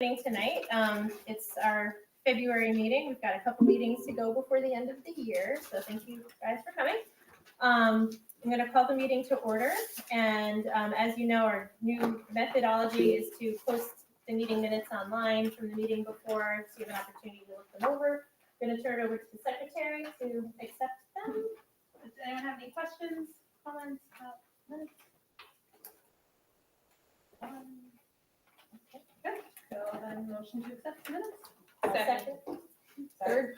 Tonight. It's our February meeting. We've got a couple meetings to go before the end of the year, so thank you guys for coming. I'm going to call the meeting to order, and as you know, our new methodology is to post the meeting minutes online from the meeting before, so you have an opportunity to look them over. I'm going to turn it over to the secretary to accept them. Does anyone have any questions, comments about minutes? Okay, good. So then motion to accept the minutes. Second. Third,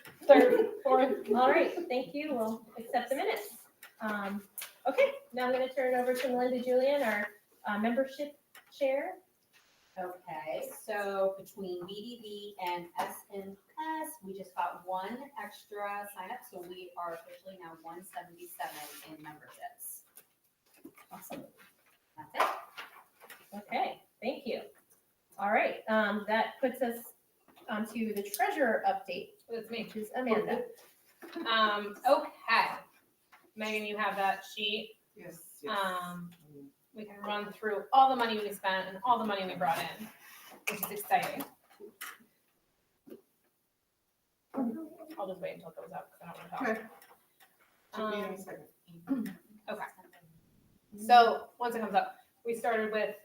fourth. All right, thank you. We'll accept the minutes. Okay, now I'm going to turn it over to Melinda Julian, our membership chair. Okay, so between BDV and SNS, we just got one extra sign up, so we are officially now 177 in memberships. Awesome. That's it. Okay, thank you. All right, that puts us onto the treasurer update. That's me. Which is Amanda. Okay. Megan, you have that sheet. Yes. We can run through all the money we spent and all the money we brought in, which is exciting. I'll just wait until it goes up because I don't want to talk. Okay. Should be in a second. Okay. So once it comes up, we started with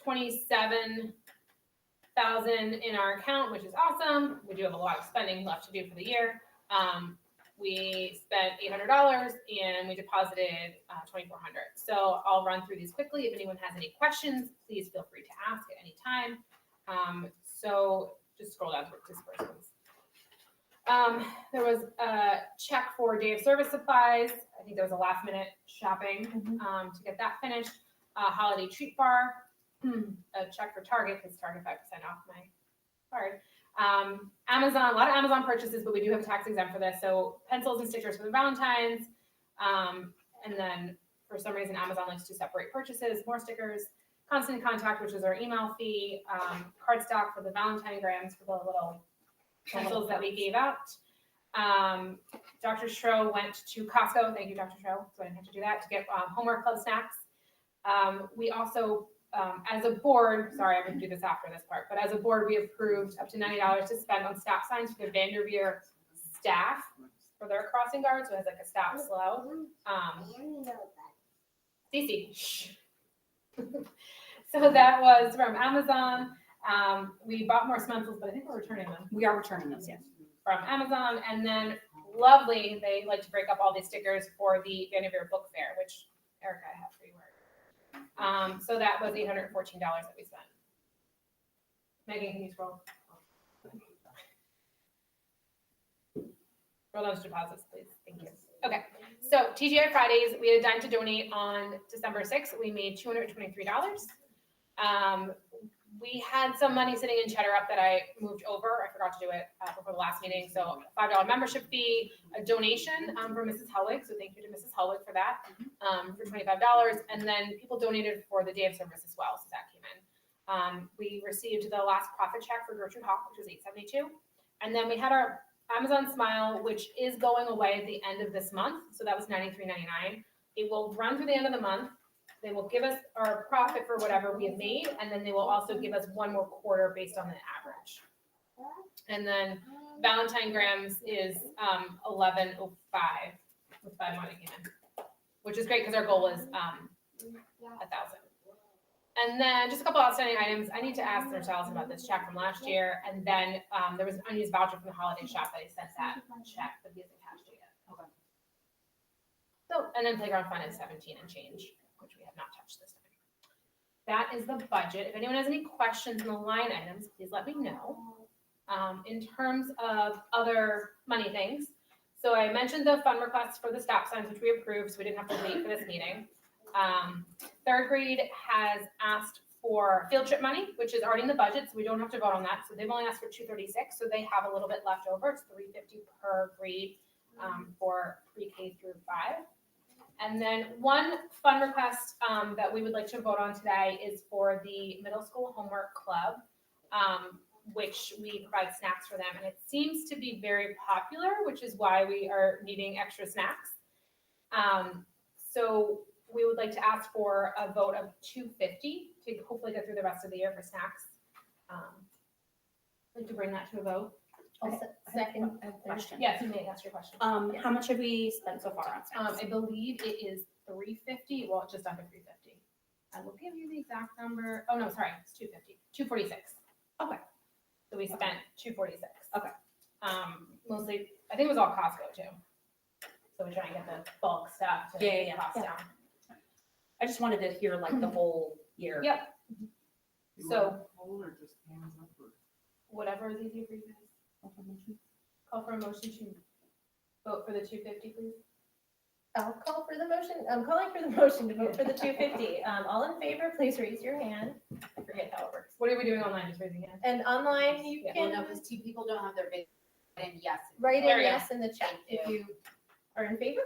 27,000 in our account, which is awesome. We do have a lot of spending left to do for the year. We spent $800 and we deposited $2,400. So I'll run through these quickly. If anyone has any questions, please feel free to ask at any time. So just scroll down to disbursements. There was a check for day of service supplies. I think there was a last minute shopping to get that finished. Holiday treat bar, a check for Target because Target 5% off my card. Amazon, a lot of Amazon purchases, but we do have a tax exempt for this. So pencils and stickers for the Valentines. And then for some reason, Amazon likes to separate purchases, more stickers, constant contact, which is our email fee, cardstock for the Valentine grams for the little pencils that we gave out. Dr. Schro went to Costco. Thank you, Dr. Schro. So I didn't have to do that to get homework club snacks. We also, as a board, sorry, I'm going to do this after this part, but as a board, we approved up to $90 to spend on stop signs for the Vanderveer staff for their crossing guard. So it has like a stop slow. Cece, shh. So that was from Amazon. We bought more stencils, but I think we're returning them. We are returning those, yes. From Amazon. And then Lovely, they like to break up all these stickers for the Vanderveer Book Fair, which Erica, I have for you. So that was $814 that we spent. Megan, can you scroll? Scroll those deposits, please. Thank you. Okay, so TGI Fridays, we had a dime to donate on December 6th. We made $223. We had some money sitting in Cheddar Up that I moved over. I forgot to do it before the last meeting. So $5 membership fee, a donation for Mrs. Helwig. So thank you to Mrs. Helwig for that, for $25. And then people donated for the day of service as well. So that came in. We received the last profit check for Gertrude Hawk, which was $872. And then we had our Amazon Smile, which is going away at the end of this month. So that was $93.99. It will run through the end of the month. They will give us our profit for whatever we have made, and then they will also give us one more quarter based on the average. And then Valentine grams is $11.05 with 5 money came in, which is great because our goal is 1,000. And then just a couple outstanding items. I need to ask ourselves about this check from last year, and then there was an unused voucher from the holiday shop that I sent that check, but he hasn't cashed it yet. Okay. So, and then playground fund is 17 and change, which we have not touched this time. That is the budget. If anyone has any questions on the line items, please let me know. In terms of other money things, so I mentioned the fund requests for the stop signs, which we approved, so we didn't have to wait for this meeting. Third grade has asked for field trip money, which is already in the budget, so we don't have to vote on that. So they've only asked for $236, so they have a little bit left over. It's $350 per grade for pre-K through 5. And then one fund request that we would like to vote on today is for the middle school homework club, which we provide snacks for them. And it seems to be very popular, which is why we are needing extra snacks. So we would like to ask for a vote of $250 to hopefully get through the rest of the year for snacks. Like to bring that to a vote. Second. I have a question. Yes, you may ask your question. How much have we spent so far on snacks? I believe it is 350, well, just under 350. I will give you the exact number. Oh, no, sorry, it's 250, 246. Okay. So we spent 246. Okay. Mostly, I think it was all Costco too. So we try and get the bulk stuff to Yeah, get yeah, costs yeah. down. I just wanted to hear like the whole year. Yep. You So- want a poll or just hands up or? Whatever is easier for you guys. Call for a motion to vote for the 250, please. I'll call for the motion. I'm calling for the motion to vote for the 250. All in favor, please raise your hand. I forget how it works. What are we doing online? Just raising hand. And online, you Well, no, can because two people don't have their big, and yes. write There in we go. yes in the chat Thank if you are in favor.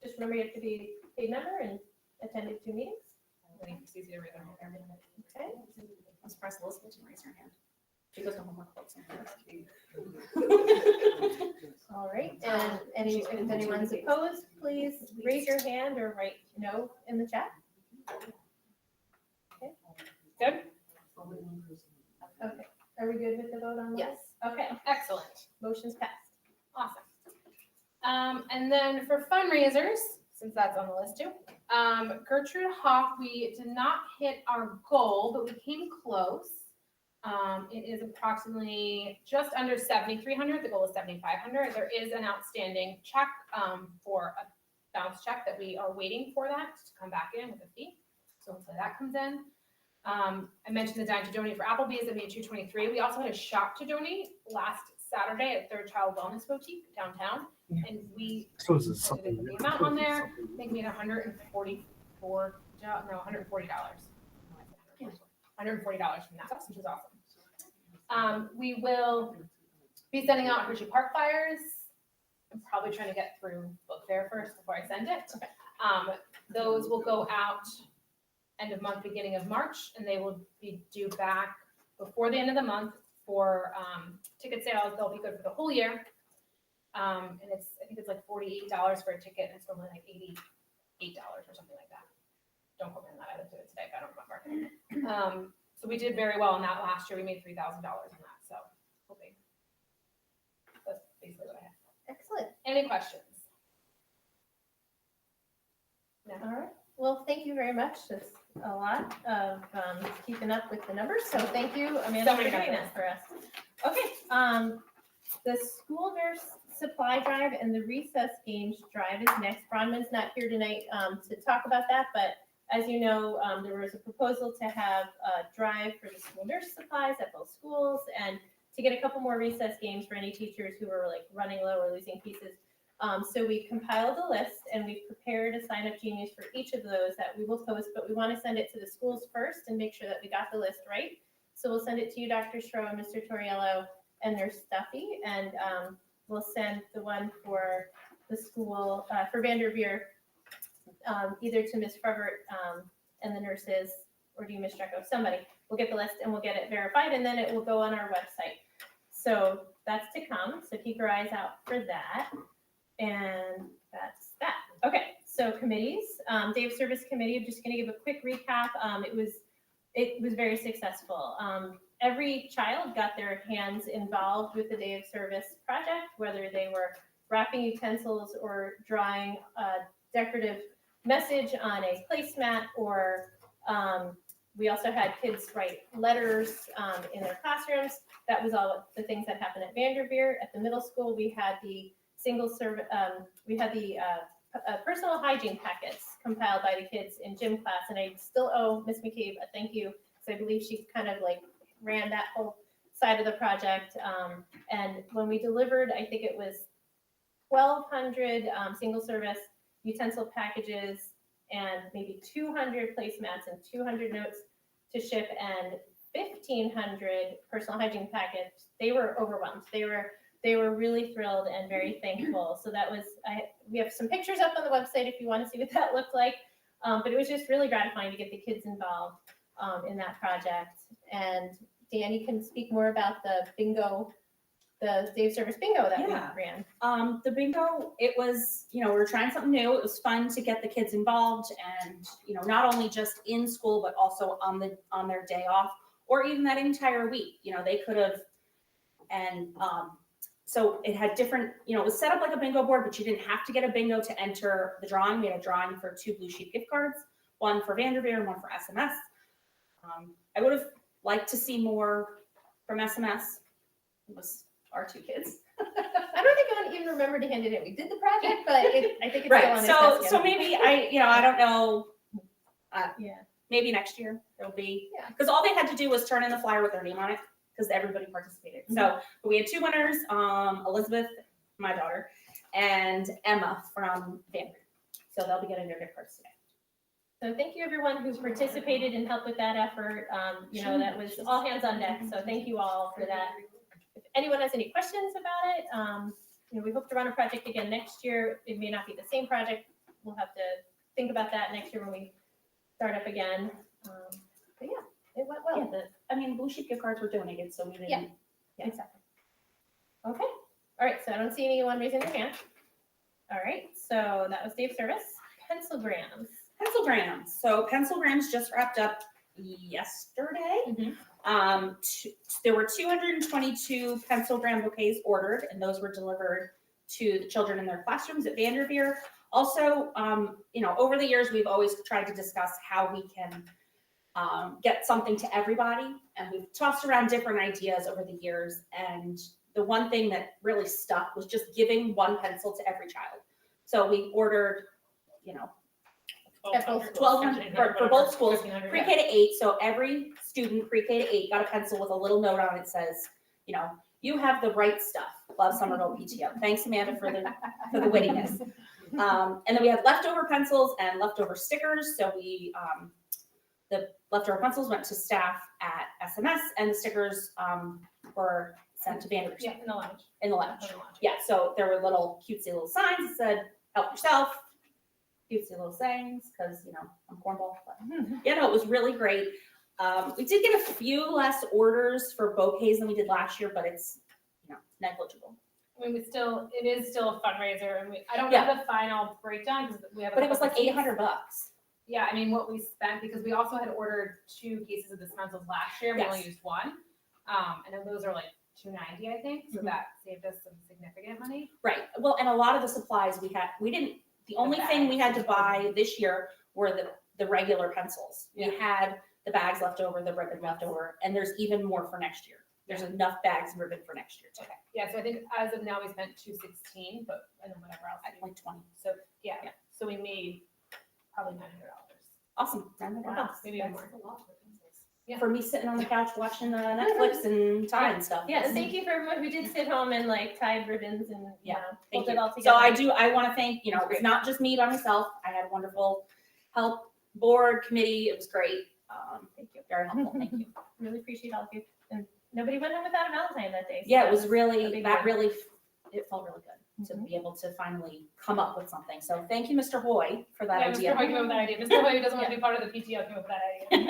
Just remember you have to be a paid member and attended 2 meetings. I think it's easy to raise our hand. Okay. I'm surprised Elizabeth didn't raise her hand. She goes to homework club sometimes. All right. And if anyone's opposed, please raise your hand or write no in the chat. Good? Only one person. Okay. Are we good with the vote on this? Yes. Okay. Excellent. Motion's passed. Awesome. And then for fundraisers, since that's on the list too, Gertrude Hoff, we did not hit our goal, but we came close. It is approximately just under 7,300. The goal is 7,500. There is an outstanding check for a bounce check that we are waiting for that to come back in with a fee. So hopefully that comes in. I mentioned the dime to donate for Applebee's at May 223. We also had a shop to donate last Saturday at Third Child Wellness Boutique downtown. And we So is it put something? the amount on there. I think we had $140 from that, which is awesome. We will be sending out Hershey Park flyers. I'm probably trying to get through book fair first before I send it. Those will go out end of month, beginning of March, and they will be due back before the end of the month for ticket sales. They'll be good for the whole year. And I think it's like $48 for a ticket, and it's only like $88 or something like that. Don't quote me on that. I looked at it today, but I don't remember. So we did very well on that last year. We made $3,000 on that. So hoping. That's basically what I have. Excellent. Any questions? No. All right. Well, thank you very much. That's a lot of keeping up with the numbers. So thank you, Amanda, So for many doing numbers. that for us. Okay. The school nurse supply drive and the recess games drive is next. Bronwyn's not here tonight to talk about that, but as you know, there was a proposal to have a drive for the school nurse supplies at both schools and to get a couple more recess games for any teachers who were like running low or losing pieces. So we compiled a list and we've prepared a sign up genius for each of those that we will post, but we want to send it to the schools first and make sure that we got the list right. So we'll send it to you, Dr. Stroh and Mr. Torriello, and their Stuffy, and we'll send the one for the school, for Vanderveer, either to Ms. Frevert and the nurses, or to you, Ms. Strecko, somebody. We'll get the list and we'll get it verified, and then it will go on our website. So that's to come, so keep your eyes out for that. And that's that. Okay, so committees, Day of Service Committee, I'm just gonna give a quick recap. It was very successful. Every child got their hands involved with the Day of Service project, whether they were wrapping utensils or drawing a decorative message on a placemat, or we also had kids write letters in their classrooms. That was all the things that happened at Vanderveer. At the middle school, we had the personal hygiene packets compiled by the kids in gym class, and I still owe Miss McCabe a thank you, because I believe she kind of like ran that whole side of the project. And when we delivered, I think it was 1,200 single service utensil packages and maybe 200 placemats and 200 notes to ship and 1,500 personal hygiene packets. They were overwhelmed. They were really thrilled and very thankful. So that was, we have some pictures up on the website if you want to see what that looked like. But it was just really gratifying to get the kids involved in that project. And Danny can speak more about the bingo, the Day of Service bingo that we ran. The bingo, it was, we were trying something new. It was fun to get the kids involved and, not only just in school, but also on their day off. or even that entire week, they could have, and, so it had different, it was set up like a bingo board, but you didn't have to get a bingo to enter the drawing. We had a drawing for 2 Blue Sheep gift cards, one for Vanderveer and one for SMS. I would have liked to see more from SMS. It was our 2 kids. I don't think I even remember to hand it in. We did the project, but I think it's still Right, on their desk. so maybe I don't know, Yeah. maybe next year there'll be, Yeah. because all they had to do was turn in the flyer with their name on it, because everybody participated. So we had 2 winners, Elizabeth, my daughter, and Emma from Vanderbilt. So they'll be getting their gift cards today. So thank you everyone who's participated and helped with that effort. That was all hands on deck. So thank you all for that. If anyone has any questions about it, we hope to run a project again next year. It may not be the same project. We'll have to think about that next year when we start up again. But yeah, it went well. Blue Sheep gift cards were donated, so we didn't. Yeah, exactly. Okay. All right. So I don't see anyone raising their hand. All right. So that was Dave's service. Pencilgrams. Pencilgrams. So pencilgrams just wrapped up yesterday. There were 222 pencilgram bouquets ordered, and those were delivered to the children in their classrooms at Vanderveer. Also, over the years, we've always tried to discuss how we can get something to everybody, and we've tossed around different ideas over the years. And the one thing that really stuck was just giving 1 pencil to every child. So we ordered, 1,200 for both schools, pre-K to 8. So every student pre-K to 8 got a pencil with a little note on it that says, you have the right stuff. Love Somerville PTO. Thanks, Amanda, for the wittiness. And then we had leftover pencils and leftover stickers. So the leftover pencils went to staff at SMS, and the stickers were sent to Vanderbilt. Yeah, in the lounge. In the lounge. Yeah, so there were little cutesy little signs that said, help yourself. Cutesy little sayings, because, I'm cornball. But, it was really great. We did get a few less orders for bouquets than we did last year, but it's, negligible. I mean, it is still a fundraiser, and I don't have the final breakdown because we have. But it was like $800. Yeah, I mean, what we spent, because we also had ordered 2 cases of the pencils last year. We only used 1, and then those are like $290, I think. So that saved us some significant money. Right. Well, and a lot of the supplies the only thing we had to buy this year were the regular pencils. We had the bags left over, the ribbon left over, and there's even more for next year. There's enough bags and ribbon for next year too. Okay. Yeah, so I think as of now we spent $216, but and then whatever else. Like 20. So so we made probably $900. Awesome. $900. Maybe even more. Yeah. For me sitting on the couch watching Netflix and tie and stuff. Yeah, and thank you for everyone who did sit home and tied ribbons and pulled it all So together. I want to thank, it's not just me by myself. I had a wonderful help board committee. It was great. Thank you. Very helpful. Thank you. Really appreciate all of you. And nobody went home without a Valentine that day. So Yeah, it was really, a big it felt deal. really good to be able to finally come up with something. So thank you, Mr. Hoy, for that idea. Mr. Hoy came up with that idea. Mr. Hoy, who doesn't want to be part of the PTO, came up with that idea.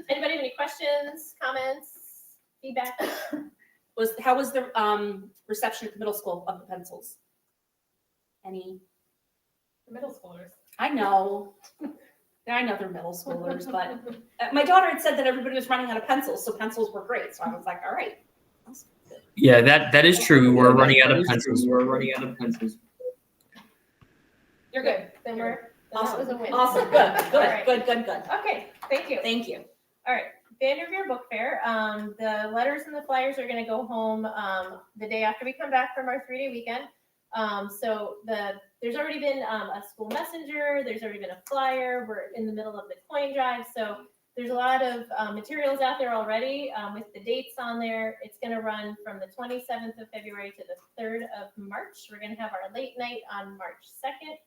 Anybody have any questions, comments, feedback? How was the reception at the middle school of the pencils? Any? The middle schoolers. I know they're middle schoolers, but my daughter had said that everybody was running out of pencils, so pencils were great. So I was like, all right. Yeah, that is true. We're running out of pencils. You're good. Then that Awesome. was a win. Awesome. Good. All right. Good. Okay, thank you. Thank you. All right, Vanderveer Book Fair. The letters and the flyers are going to go home the day after we come back from our 3-day weekend. There's already been a school messenger. There's already been a flyer. We're in the middle of the coin drive, so there's a lot of materials out there already with the dates on there. It's going to run from the 27th of February to the 3rd of March. We're going to have our late night on March 2nd,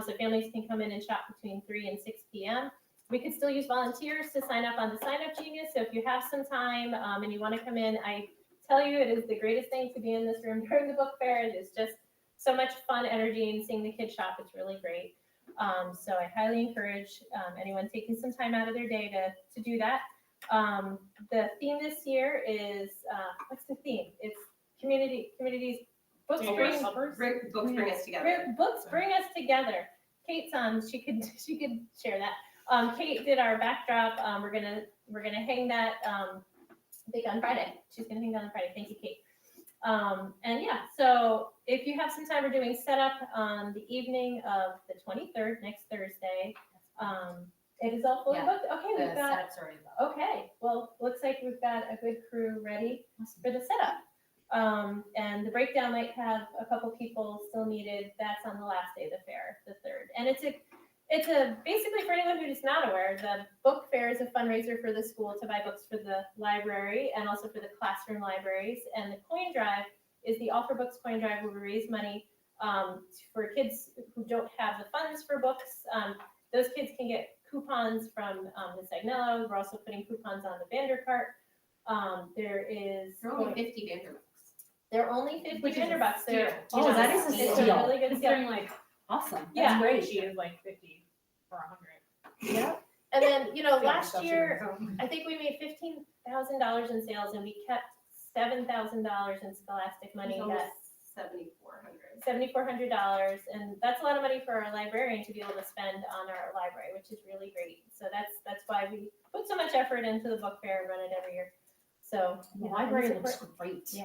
so families can come in and shop between 3 and 6 p.m. We could still use volunteers to sign up on the Sign Up Genius. So if you have some time and you want to come in, I tell you, it is the greatest thing to be in this room during the book fair. It is just so much fun energy and seeing the kids shop. It's really great. So I highly encourage anyone taking some time out of their day to do that. The theme this year is, what's the theme? It's communities. Books bring Books bring us together. Books bring us together. Kate's on. She could share that. Kate did our backdrop. We're gonna hang that, I think on Friday. She's gonna hang that on Friday. Thank you, Kate. And yeah, so if you have some time, we're doing setup on the evening of the 23rd, next Thursday. It is all fully Yeah. booked. Okay, The we've got, setup's already booked. okay, well, looks like we've got a good crew ready for the setup. And the breakdown might have a couple people still needed. That's on the last day of the fair, the 3rd. And it's a basically, for anyone who is not aware, the book fair is a fundraiser for the school to buy books for the library and also for the classroom libraries. And the coin drive is the All for Books coin drive, where we raise money for kids who don't have the funds for books. Those kids can get coupons from Ms. Agnello. We're also putting coupons on the Vandercart. There is There are only 50 Vanderbilts. they're only 50 Which is a Vanderbucks. They're steal. Oh, that is a it's steal. a really good deal. Considering like, Awesome. Yeah. That's great. she is like 50 or 100. Yeah. And then, you know, Yeah, last stuff she year, brings home. I think we made $15,000 in sales and we kept $7,000 in scholastic money. That $7,400, and that's a lot of money for our librarian to be able to spend on our library, which is really great. So that's why we put so much effort into the book fair and run it every year. So The yeah, library and looks support- great. Yeah.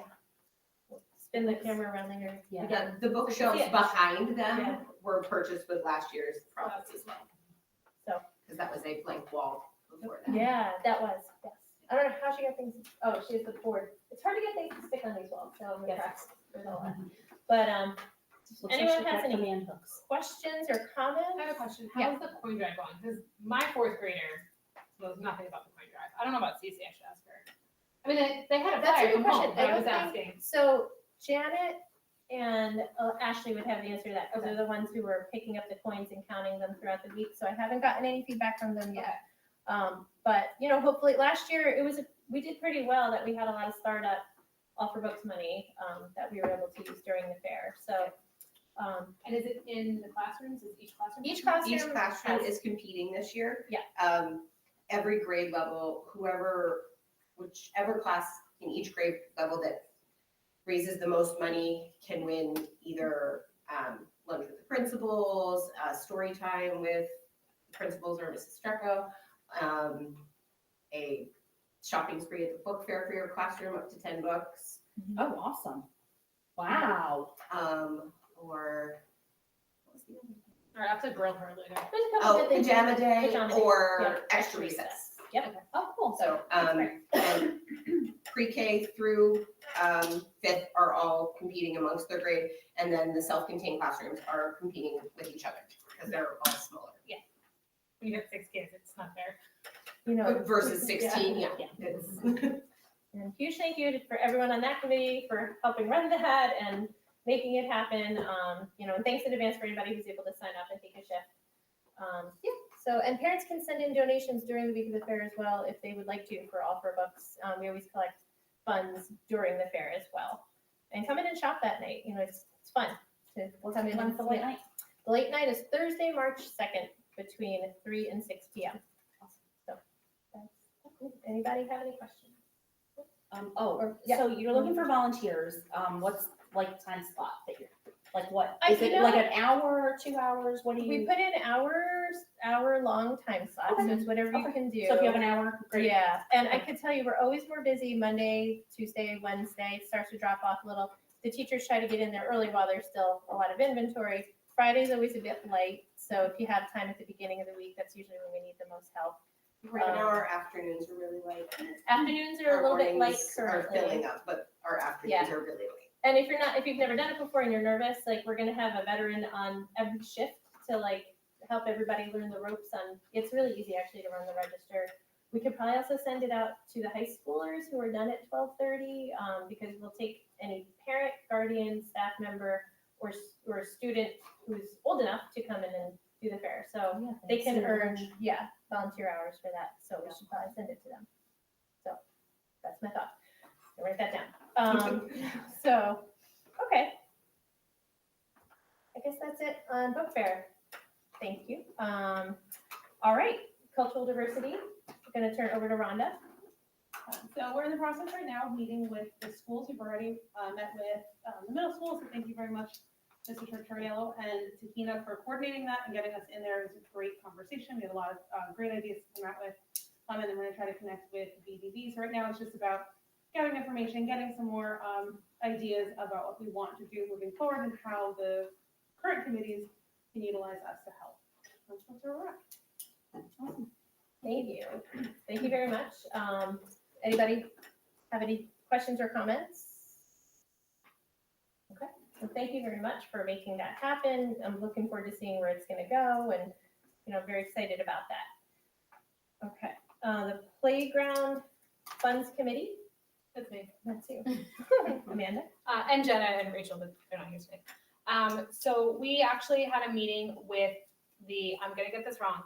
Spin the camera around there. Yeah. Again. The bookshelves Yeah. behind Yeah. them were purchased with last year's profits as well. So. Because that was a blank wall before that. Yeah, that was, yes. I don't know how she got things, oh, she has the board. It's hard to get things to stick on these walls, so I'm impressed with all that. But, Just looks like Anyone she has got any- command hooks. questions or comments? I have a question. Yeah. How's the coin drive going? Because my 4th grader knows nothing about the coin drive. I don't know about Cece. I should ask her. I mean, they had a That's a flyer good from question. home, but I I was don't asking. So Janet and Ashley would have the answer to that, because they're the ones who were picking up the coins and counting them throughout the week, so I haven't gotten any feedback from them yet. But, you know, hopefully, last year, we did pretty well, that we had a lot of startup All for Books money, that we were able to use during the fair, so. And is it in the classrooms? Is each classroom? Each classroom. Each classroom has- is competing this year. Yeah. Every grade level, whichever class in each grade level that raises the most money can win either lunch with the principals, story time with principals or Mrs. Strecco, a shopping spree at the book fair for your classroom up to 10 books, Oh, awesome. Wow. or what was the other? Or I have to grill her later. There's a couple Oh, good things. pajama day Pajama day, or yeah, extra recess. Yep. Oh, cool. So, great. and pre-K through 5th are all competing amongst their grade, and then the self-contained classrooms are competing with each other because they're all smaller. When you have 6 kids, it's not fair. You know. Versus 16, yeah. Yeah. It's- And huge thank you for everyone on that committee for helping run that and making it happen. You know, and thanks in advance for anybody who's able to sign up and take a shift. Yeah, so, and parents can send in donations during the week of the fair as well if they would like to for All for Books. We always collect funds during the fair as well. And come in and shop that night, you know, it's fun. We'll come in. When's the late night? The late night is Thursday, March 2nd, between 3 and 6 p.m. So, anybody have any questions? Yeah. So you're looking for volunteers. What's like time slot that you're, like what? I- Is you it know- like an hour, 2 hours? What do We you? put in hour-long time slots, so Okay. it's whatever you Okay. can do. So if you have an hour, great. Yeah, and I could tell you, we're always more busy Monday, Tuesday, Wednesday, it starts to drop off a little. The teachers try to get in there early while there's still a lot of inventory. Friday's always a bit light, so if you have time at the beginning of the week, that's usually when we need the most help. Right now, our afternoons are really light. Afternoons are a Our little bit light mornings are currently. filling up, but our afternoons are really light. And if you've never done it before and you're nervous, like, we're gonna have a veteran on every shift to like help everybody learn the ropes on, it's really easy actually to run the register. We could probably also send it out to the high schoolers who are done at 12:30, because we'll take any parent, guardian, staff member, or student who's old enough to come in and do the fair. So Yeah, they thanks. can earn, volunteer hours for that, so we should probably send it to them. So, that's my thought. I'll write that down. So, okay. I guess that's it on book fair. Thank you. All right, cultural diversity, I'm gonna turn over to Rhonda. So we're in the process right now of meeting with the schools. We've already met with the middle school, so thank you very much Mr. Tortoriello and Takina for coordinating that and getting us in there. It was a great conversation. We had a lot of great ideas to come out with. And then we're gonna try to connect with BDVs. Right now, it's just about gathering information, getting some more ideas about what we want to do moving forward and how the current committees can utilize us to help. That's where we're at. Awesome. Thank you. Thank you very much. Anybody have any questions or comments? Okay, so thank you very much for making that happen. I'm looking forward to seeing where it's gonna go and, very excited about that. Okay, the Playground Funds Committee, That's me. that's you. Amanda? And Jenna and Rachel, but they're not here today. So we actually had a meeting with the, I'm gonna get this wrong,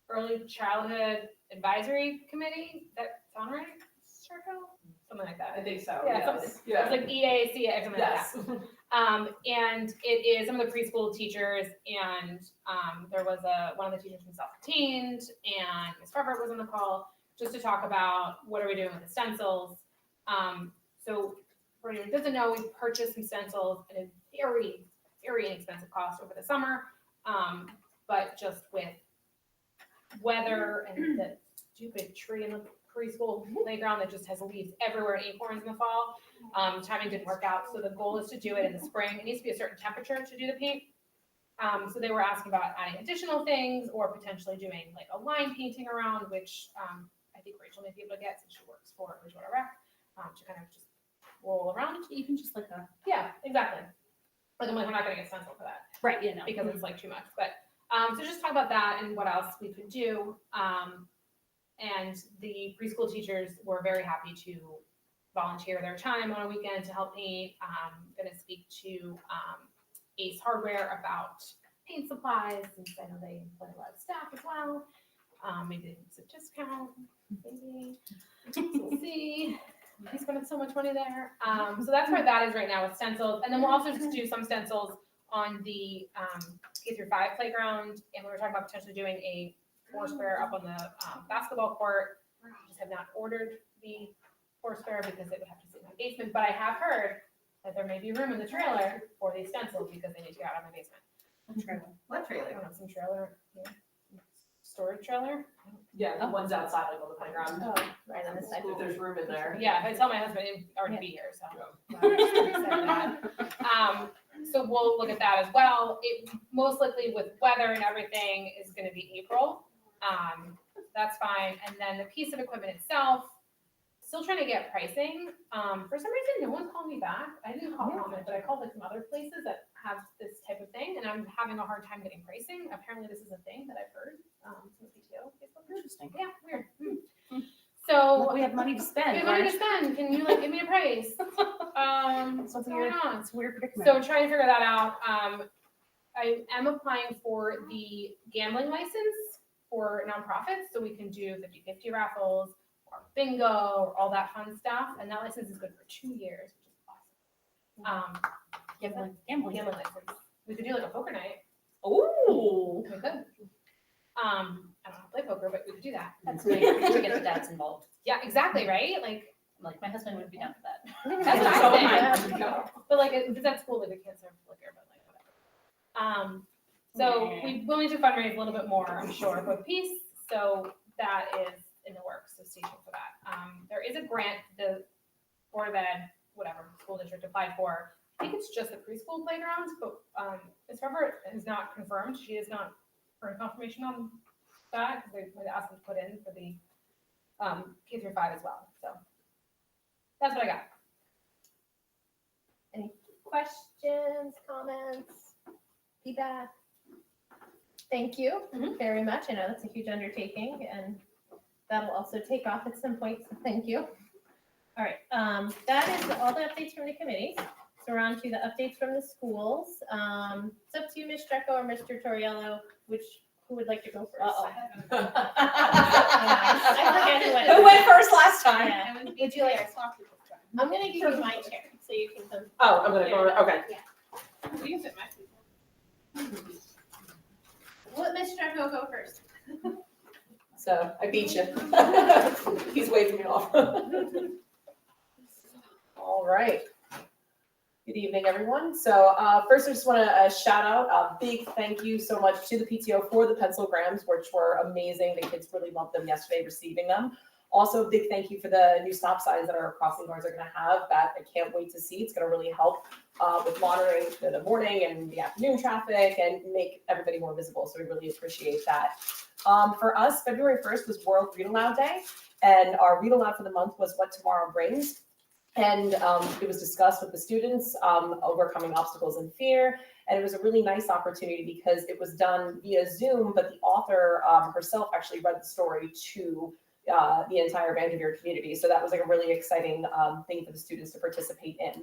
Early Childhood Advisory Committee. That sound right? Circle? Something like that. I think so, Yeah, yes. It's like EAC or something Yes. like that. And it is some of the preschool teachers, and there was one of the teachers from self-contained, and Ms. Farber was on the call just to talk about what are we doing with the stencils. So for anyone who doesn't know, we purchased some stencils at a very, very inexpensive cost over the summer, but just with weather and the stupid tree in the preschool playground that just has leaves everywhere and acorns in the fall. Timing didn't work out, so the goal is to do it in the spring. It needs to be a certain temperature to do the paint. So they were asking about adding additional things or potentially doing like a line painting around, which I think Rachel may be able to get since she works for Bridgewater Rec, to kind of just roll around. Even just like a. Yeah, exactly. But then we're not gonna get stencil for that Right, you know. because it's like too much. But so just talk about that and what else we could do. And the preschool teachers were very happy to volunteer their time on a weekend to help paint. Going to speak to Ace Hardware about paint supplies, since I know they employ a lot of staff as well. Maybe it's a discount, maybe. We'll see. He's spending so much money there. So that's where that is right now with stencils. And then we'll also just do some stencils on the K-5 playground. And we were talking about potentially doing a Foursquare up on the basketball court. I just have not ordered the Foursquare because it would have to sit in my basement. But I have heard that there may be room in the trailer for these stencils because they need to get out of my basement. What I trailer? don't know, some trailer, yeah. Storage trailer. Yeah, the ones outside, like on the playground. Oh, right on the side. If there's room in there. Yeah, I tell my husband he'd already be here, so. So we'll look at that as well. It most likely with weather and everything is gonna be April. That's fine. And then the piece of equipment itself, still trying to get pricing. For some reason, no one called me back. I didn't call Common, but I called like some other places that have this type of thing, and I'm having a hard time getting pricing. Apparently this is a thing that I've heard, from the PTO Facebook group. Interesting. Yeah, weird. So. We have money to spend. We have money to spend. Can you like give me a price? What's going on? It's a weird predicament. So trying to figure that out. I am applying for the gambling license for nonprofits, so we can do 50/50 raffles or bingo or all that fun stuff. And that license is good for 2 years, which is awesome. Gambling. Gambling license. We could do like a poker night. Oh. We could. I don't know how to play poker, but we could do that. That's great. To get the dads involved. Yeah, exactly, right? Like my husband would be down for that. That's what So I am think. I. But like, because at school, like, we can't serve liquor, but like, whatever. So we will need to fundraise a little bit more, I'm sure, for the piece. So that is in the works, so stay tuned for that. There is a grant the Board of Ed, whatever, school district applied for. I think it's just the preschool playgrounds, but Ms. Robert has not confirmed. She has not heard confirmation on that, because they would ask them to put in for the K-5 as well. So that's what I got. Any questions, comments, feedback? Thank you very much. I know that's a huge undertaking, and that'll also take off at some point, so thank you. All right, that is all the updates from the committees. So we're on to the updates from the schools. It's up to you, Ms. Strecko or Mr. Torriello, who would like to go first? Uh-oh. I forget who went. Who went first last time? Yeah. Would you like, I'm gonna give you my chair, so you can come. Oh, I'm gonna go, okay. You can fit my seat. Let Ms. Strecko go first. So I beat you. He's waving me off. All right. Good evening, everyone. So first, I just want to shout out a big thank you so much to the PTO for the pencilgrams, which were amazing. The kids really loved them yesterday, receiving them. Also, a big thank you for the new stop signs that our crossing guards are going to have that I can't wait to see. It's going to really help with monitoring the morning and the afternoon traffic and make everybody more visible. So we really appreciate that. For us, February 1st was World Read Aloud Day, and our read aloud for the month was What Tomorrow Brings. And it was discussed with the students, overcoming obstacles and fear. And it was a really nice opportunity because it was done via Zoom, but the author herself actually read the story to the entire Vanderveer community. So that was like a really exciting thing for the students to participate in.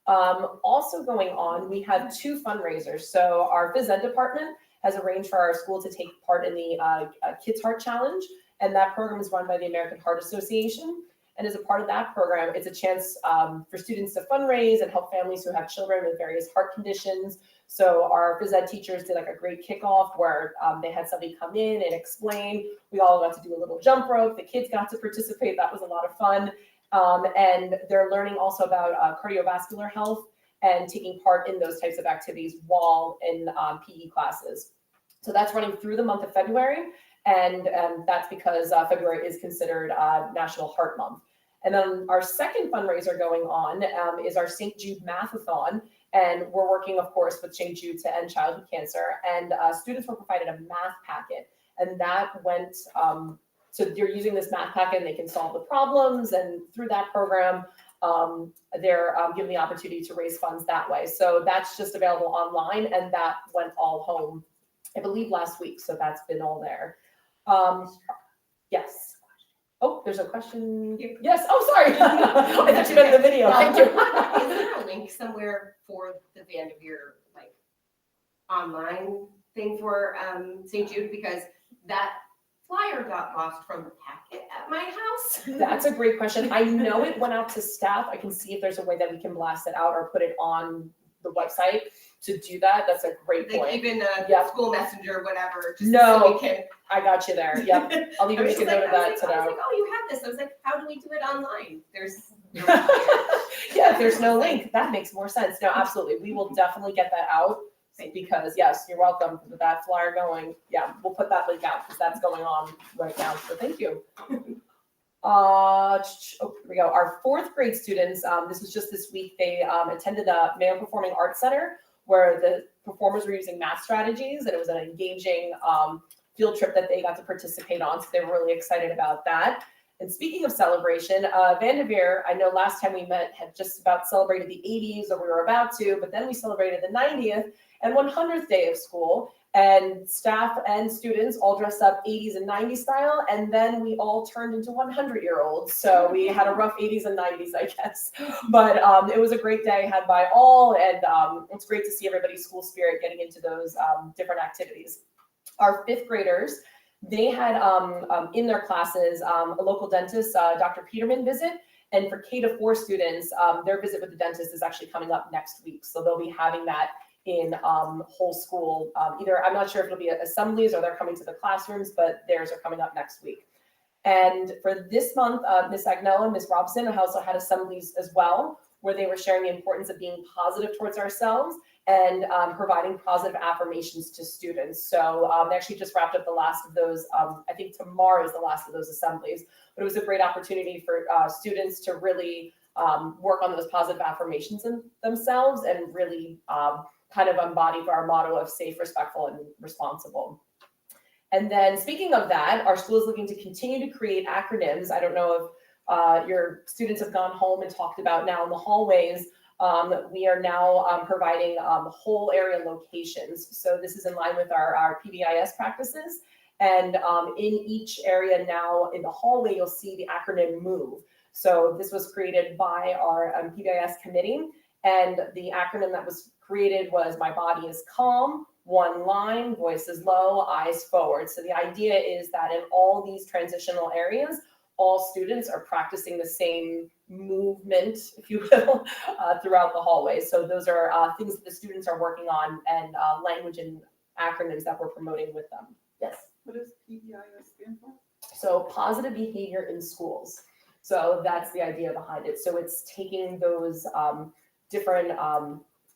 Also going on, we have 2 fundraisers. So our phys ed department has arranged for our school to take part in the Kids Heart Challenge. And that program is run by the American Heart Association. And as a part of that program, it's a chance for students to fundraise and help families who have children with various heart conditions. So our phys ed teachers did like a great kickoff where they had somebody come in and explain. We all got to do a little jump rope. The kids got to participate. That was a lot of fun. And they're learning also about cardiovascular health and taking part in those types of activities while in PE classes. So that's running through the month of February. And that's because February is considered National Heart Month. And then our second fundraiser going on is our St. Jude Mathathon. And we're working, of course, with St. Jude to end childhood cancer. And students were provided a math packet. And that went, so you're using this math packet and they can solve the problems. And through that program, they're given the opportunity to raise funds that way. So that's just available online. And that went all home, I believe, last week. So that's been all there. Yes. Oh, there's a question. Yes. Oh, sorry. I thought you meant the video. Thank you. Is there a link somewhere for the Vanderveer like online thing for St. Jude? Because that flyer got lost from the packet at my house. That's a great question. I know it went out to staff. I can see if there's a way that we can blast it out or put it on the website to do that. That's a great Like point. even Yep. school messenger, whatever. Just No. so we can. I got you there. Yep. I'll even make a note of that today. I was like, oh, you have this. I was like, how do we do it online? There's no Yeah, if there's no link, that makes more sense. No, absolutely. We will definitely get that out because yes, you're welcome with that flyer going. Yeah, we'll put that link out because that's going on right now. So thank you. Oh, here we go. Our 4th grade students, this was just this week, they attended the Mayo Performing Arts Center where the performers were using math strategies, and it was an engaging field trip that they got to participate on. So they were really excited about that. And speaking of celebration, Vanderveer, I know last time we met had just about celebrated the 80s, or we were about to, but then we celebrated the 90th and 100th day of school. And staff and students all dressed up 80s and 90s style, and then we all turned into 100-year-olds. So we had a rough 80s and 90s, I guess. But it was a great day had by all, and it's great to see everybody's school spirit getting into those different activities. Our 5th graders, they had in their classes a local dentist, Dr. Peterman visit. And for K-4 students, their visit with the dentist is actually coming up next week. So they'll be having that in whole school. Either, I'm not sure if it'll be assemblies or they're coming to the classrooms, but theirs are coming up next week. And for this month, Ms. Agnella and Ms. Robson also had assemblies as well, where they were sharing the importance of being positive towards ourselves and providing positive affirmations to students. So they actually just wrapped up the last of those. I think tomorrow is the last of those assemblies, but it was a great opportunity for students to really work on those positive affirmations in themselves and really kind of embody our motto of safe, respectful, and responsible. And then speaking of that, our school is looking to continue to create acronyms. I don't know if your students have gone home and talked about now in the hallways. We are now providing whole area locations. So this is in line with our PBIS practices. And in each area now in the hallway, you'll see the acronym MOVE. So this was created by our PBIS committee. And the acronym that was created was My Body is Calm, one line, voice is low, eyes forward. So the idea is that in all these transitional areas, all students are practicing the same movement, if you will, throughout the hallway. So those are things that the students are working on and language and acronyms that we're promoting with them. Yes? What does PBIS stand for? So positive behavior in schools. So that's the idea behind it. So it's taking those different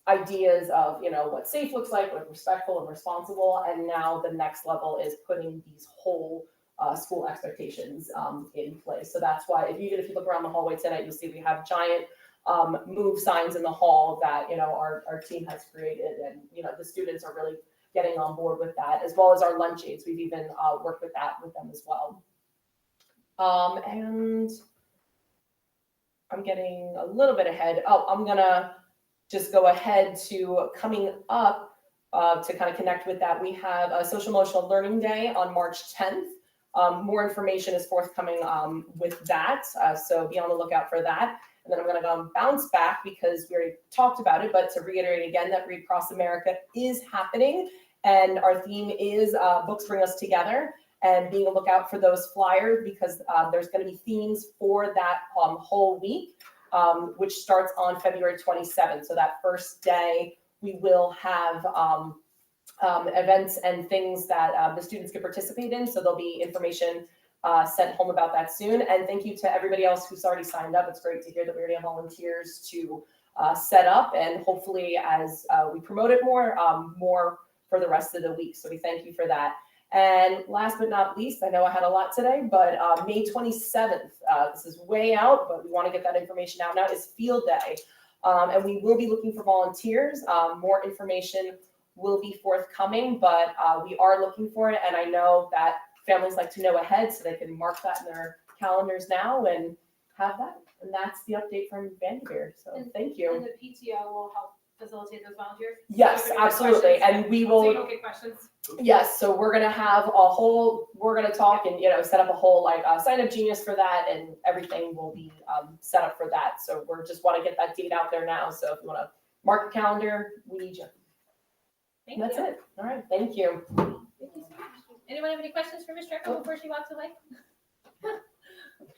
ideas of, what safe looks like, what respectful and responsible. And now the next level is putting these whole school expectations in place. So that's why even if you look around the hallway tonight, you'll see we have giant move signs in the hall that, our team has created. And, the students are really getting on board with that, as well as our lunch aids. We've even worked with that with them as well. And I'm getting a little bit ahead. I'm gonna just go ahead to coming up to kind of connect with that. We have a social emotional learning day on March 10th. More information is forthcoming with that, so be on the lookout for that. And then I'm going to bounce back because we already talked about it, but to reiterate again that Read Across America is happening, and our theme is Books Bring Us Together, and being a lookout for those flyers because there's going to be themes for that whole week, which starts on February 27th. So that first day, we will have events and things that the students can participate in. So there'll be information sent home about that soon. And thank you to everybody else who's already signed up. It's great to hear that we already have volunteers to set up, and hopefully as we promote it more for the rest of the week. So we thank you for that. And last but not least, I know I had a lot today, but May 27th, this is way out, but we want to get that information out now, is Field Day. And we will be looking for volunteers. More information will be forthcoming, but we are looking for it. And I know that families like to know ahead so they can mark that in their calendars now and have that. And that's the update from Vanderveer. So thank you. And the PTO will help facilitate those volunteers? Yes, absolutely. And we will. So you don't get questions? Yes, so we're gonna have we're gonna talk and, set up a whole sign up genius for that, and everything will be set up for that. So we're just wanna get that date out there now. So if you wanna mark your calendar, we need you. Thank That's you. it. All right, thank you. Thank you so much. Anyone have any questions for Ms. Dreckle before she walks away?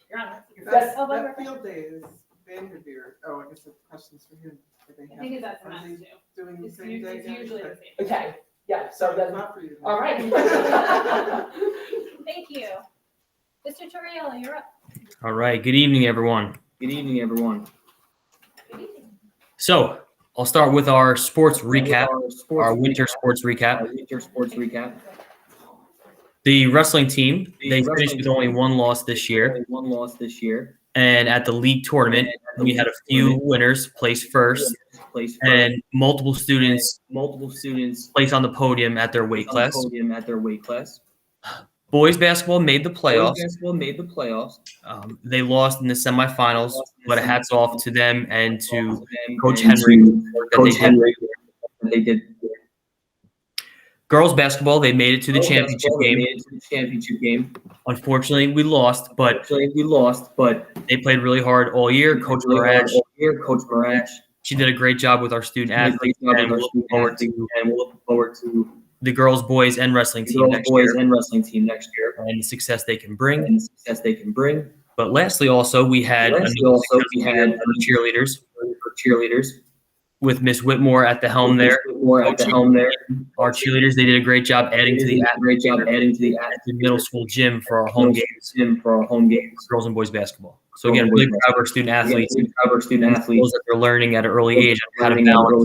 You're on. Yes. Oh, That Barbara. field day is Vanderveer. Oh, I guess the question's for him. I think it's at the Are they too. doing the It's same day? it's again? usually the same. Okay, yeah, so So then, not for you. then. all right. Thank you. Mr. Torriello, you're up. All right. Good evening, everyone. Good evening, everyone. Good evening. So I'll start with our sports recap, our winter sports recap. The wrestling team, they finished with only one loss this year. And at the league tournament, we had a few winners place first, and multiple students place on the podium at their weight class. Boys basketball made the playoffs. They lost in the semifinals, but hats off to them and to Coach Henry that they did. Girls basketball, they made it to the championship game. Unfortunately, we lost, but they played really hard all year. Coach Marash, she did a great job with our student athletes, and we'll look forward to the girls, boys, and wrestling team next year, and the success they can bring. But lastly, also we had cheerleaders with Miss Whitmore at the helm there. Our cheerleaders, they did a great job adding to the middle school gym for our home games, girls and boys basketball. So again, really proud of our student athletes, those that they're learning at an early age on how to balance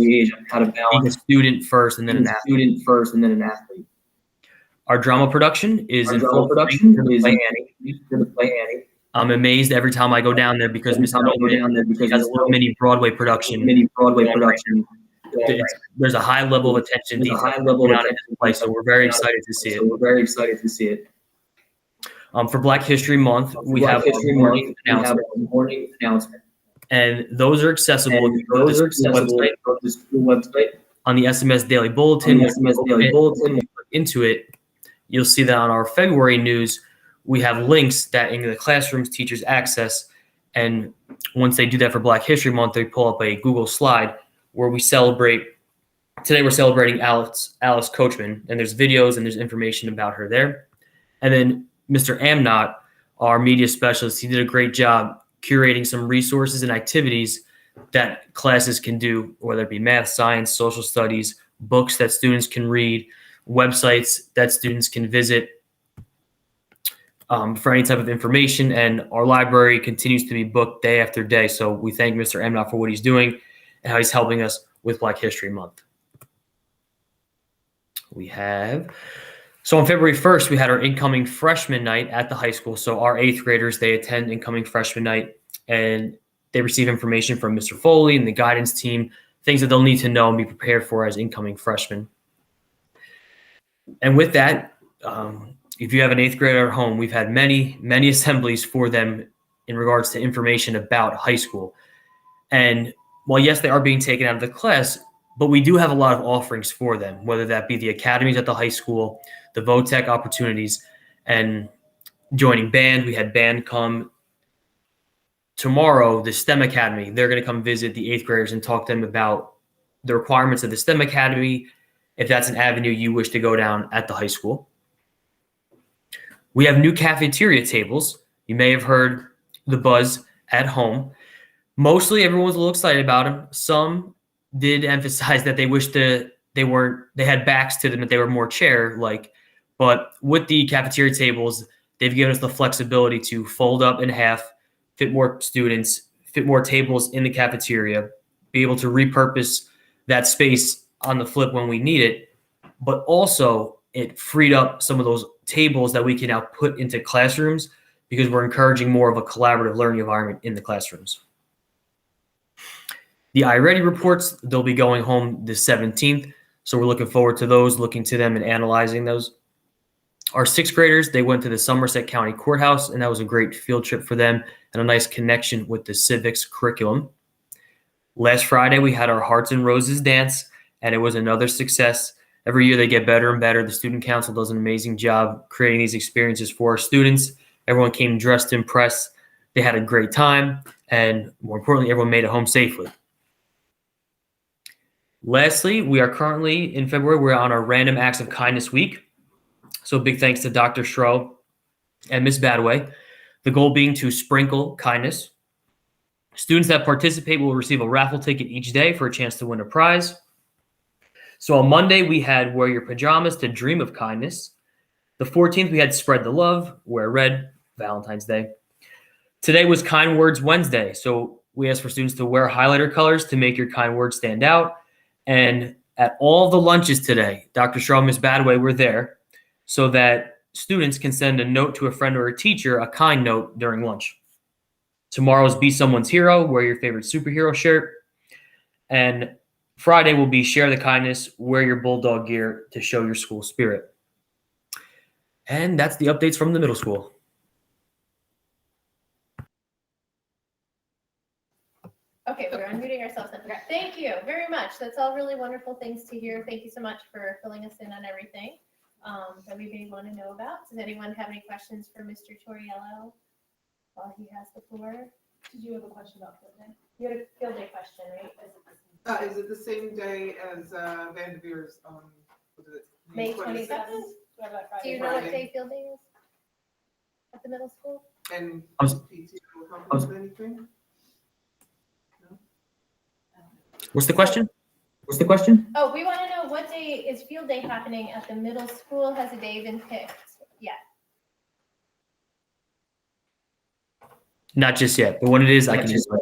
being a student first and then an athlete. Our drama production is in full swing for the Play Annie. I'm amazed every time I go down there because Miss Nolan has a little mini Broadway production. There's a high level of attention detail going on in this play, so we're very excited to see it. For Black History Month, we have a morning announcement, and those are accessible if you go to the school website on the SMS Daily Bulletin. Into it, you'll see that on our February news, we have links that in the classrooms teachers access, and once they do that for Black History Month, they pull up a Google slide where we celebrate. Today we're celebrating Alice Coachman, and there's videos and there's information about her there. And then Mr. Amnott, our media specialist, he did a great job curating some resources and activities that classes can do, whether it be math, science, social studies, books that students can read, websites that students can visit for any type of information. And our library continues to be booked day after day. So we thank Mr. Amnott for what he's doing. and how he's helping us with Black History Month. So on February 1st, we had our incoming freshman night at the high school. So our 8th graders, they attend incoming freshman night, and they receive information from Mr. Foley and the guidance team, things that they'll need to know and be prepared for as incoming freshmen. And with that, if you have an 8th grader at home, we've had many, many assemblies for them in regards to information about high school. And while yes, they are being taken out of the class, but we do have a lot of offerings for them, whether that be the academies at the high school, the VOTEC opportunities, and joining band. We had band come tomorrow, the STEM Academy. They're going to come visit the 8th graders and talk to them about the requirements of the STEM Academy, if that's an avenue you wish to go down at the high school. We have new cafeteria tables. You may have heard the buzz at home. Mostly everyone was a little excited about them. Some did emphasize that they wished they had backs to them, that they were more chair-like. But with the cafeteria tables, they've given us the flexibility to fold up in half, fit more students, fit more tables in the cafeteria, be able to repurpose that space on the flip when we need it. But also it freed up some of those tables that we can now put into classrooms because we're encouraging more of a collaborative learning environment in the classrooms. The iReady reports, they'll be going home the 17th. So we're looking forward to those, looking to them and analyzing those. Our 6th graders, they went to the Somerset County Courthouse, and that was a great field trip for them and a nice connection with the civics curriculum. Last Friday, we had our Hearts and Roses dance, and it was another success. Every year they get better and better. The student council does an amazing job creating these experiences for our students. Everyone came dressed to impress. They had a great time, and more importantly, everyone made it home safely. Lastly, we are currently in February, we're on our Random Acts of Kindness Week. So big thanks to Dr. Schro and Ms. Badway. The goal being to sprinkle kindness. Students that participate will receive a raffle ticket each day for a chance to win a prize. So on Monday, we had Wear Your Pajamas to Dream of Kindness. The 14th, we had Spread the Love, Wear Red, Valentine's Day. Today was Kind Words Wednesday. So we asked for students to wear highlighter colors to make your kind words stand out. And at all the lunches today, Dr. Schro and Ms. Badway were there so that students can send a note to a friend or a teacher, a kind note during lunch. Tomorrow's Be Someone's Hero, wear your favorite superhero shirt. And Friday will be Share the Kindness, wear your Bulldog gear to show your school spirit. And that's the updates from the middle school. Okay, we're unmuting ourselves then. Thank you very much. That's all really wonderful things to hear. Thank you so much for filling us in on everything that we may want to know about. Does anyone have any questions for Mr. Torriello while he has the floor? Did you have a question about field day? You had a field day question, right? Is it the same day as Vanderveer's was it May 27th? 27th? Do you know what day field day is at the middle school? And I'm- PTO comes with anything? What's the question? Oh, we want to know what day is field day happening at the middle school? Has a day been picked yet? Not just yet, but when it is, I can just Okay,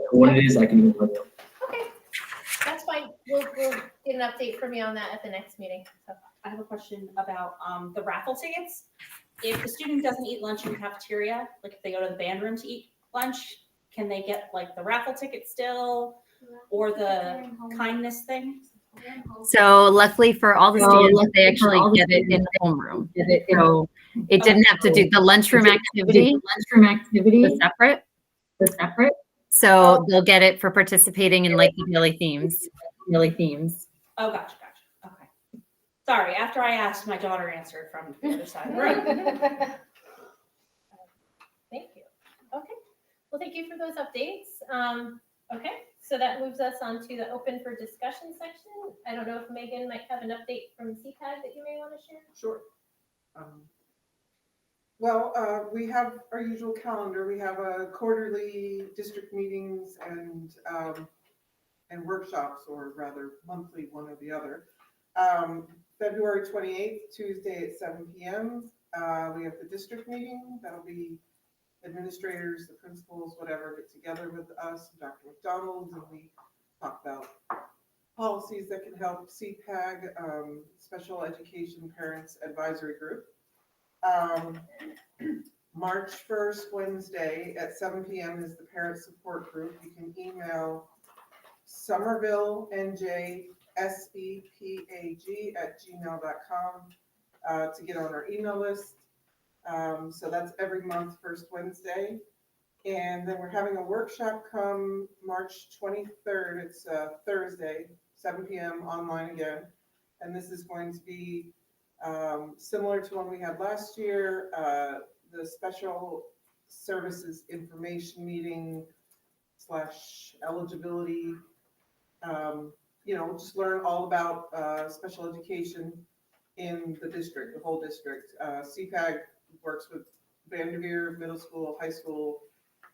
that's fine. We'll get an update from you on that at the next meeting. So, I have a question about the raffle tickets. If the student doesn't eat lunch in the cafeteria, like if they go to the band room to eat lunch, can they get like the raffle ticket still or the kindness thing? So luckily for all the students, they actually get it in homeroom. So it didn't have to do the lunchroom activity. Was separate. So they'll get it for participating in like the daily themes. Oh, gotcha. Okay. Sorry, after I asked, my daughter answered from the other side of the room. Thank you. Okay, well, thank you for those updates. Okay, so that moves us on to the open for discussion section. I don't know if Megan might have an update from CPAD that you may want to share. Sure. Well, we have our usual calendar. We have quarterly district meetings and workshops, or rather monthly, one or the other. February 28th, Tuesday at 7 p.m. We have the district meeting. That'll be administrators, the principals, whatever, get together with us, Dr. McDonald, and we talk about policies that can help CPAG, Special Education Parents Advisory Group. March 1st, Wednesday at 7 p.m. is the Parent Support Group. You can email Somerville NJ SEPAG@gmail.com to get on our email list. So that's every month, first Wednesday. And then we're having a workshop come March 23rd. It's Thursday, 7 p.m. online again. And this is going to be similar to one we had last year, the Special Services Information Meeting / eligibility. Just learn all about special education in the district, the whole district. CPAG works with Vanderveer Middle School, high school,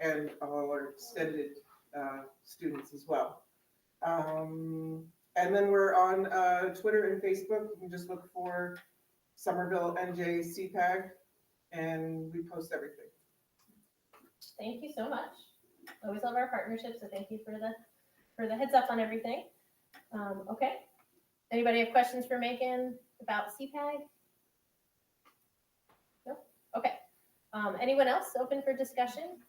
and all our extended students as well. And then we're on Twitter and Facebook. You can just look for Somerville NJ CPAG, and we post everything. Thank you so much. Always love our partnership, so thank you for the heads up on everything. Okay. Anybody have questions for Megan about CPAG? No? Okay. Anyone else open for discussion?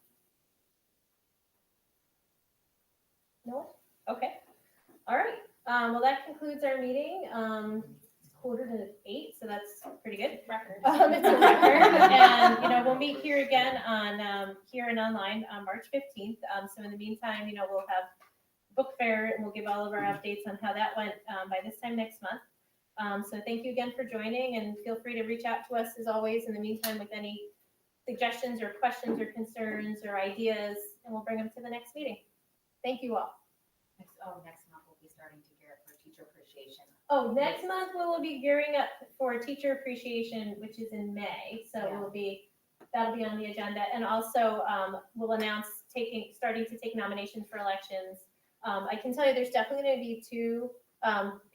No? Okay. All right. Well, that concludes our meeting. It's 7:45, so that's pretty good. Record. It's a record, and we'll meet here again on here and online on March 15th. So in the meantime, we'll have book fair, and we'll give all of our updates on how that went by this time next month. So thank you again for joining, and feel free to reach out to us as always in the meantime with any suggestions or questions or concerns or ideas, and we'll bring them to the next meeting. Thank you all. Next month we'll be starting to gear up for teacher appreciation. Oh, next month we will be gearing up for teacher appreciation, which is in May. So that'll be on the agenda, and also we'll announce starting to take nominations for elections. I can tell you there's definitely going to be two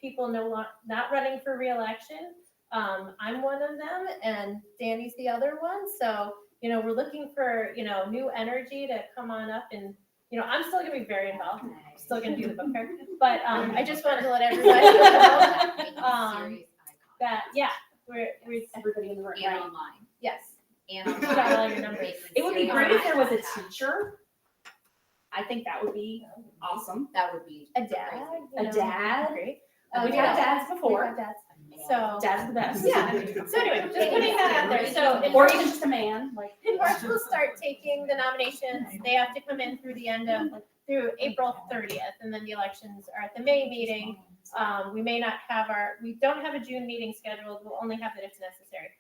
people not running for re-election. I'm one of them, and Danny's the other one. So we're looking for new energy to come on up, and I'm still going to be very involved. I'm still going to do the book fair, but I just wanted to let everybody know that we're Everybody in the room, And right? online. yes. And You got all your numbers. It would be great if there was a teacher. I think that would be awesome. That would be A dad. A dad. Great. We've had dads We've before. had dads. amazing. So Dad's the best. yeah. So anyway, just putting that out there. So in Or March, even just a man, like. in March we'll start taking the nominations. They have to come in through the end of through April 30th, and then the elections are at the May meeting. We don't have a June meeting scheduled. We'll only have it if necessary.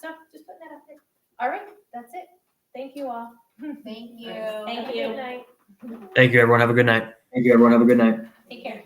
So just putting that out there. All right, that's it. Thank you all. Thank you. Have a good night. Thank you, everyone. Have a good night. Take care.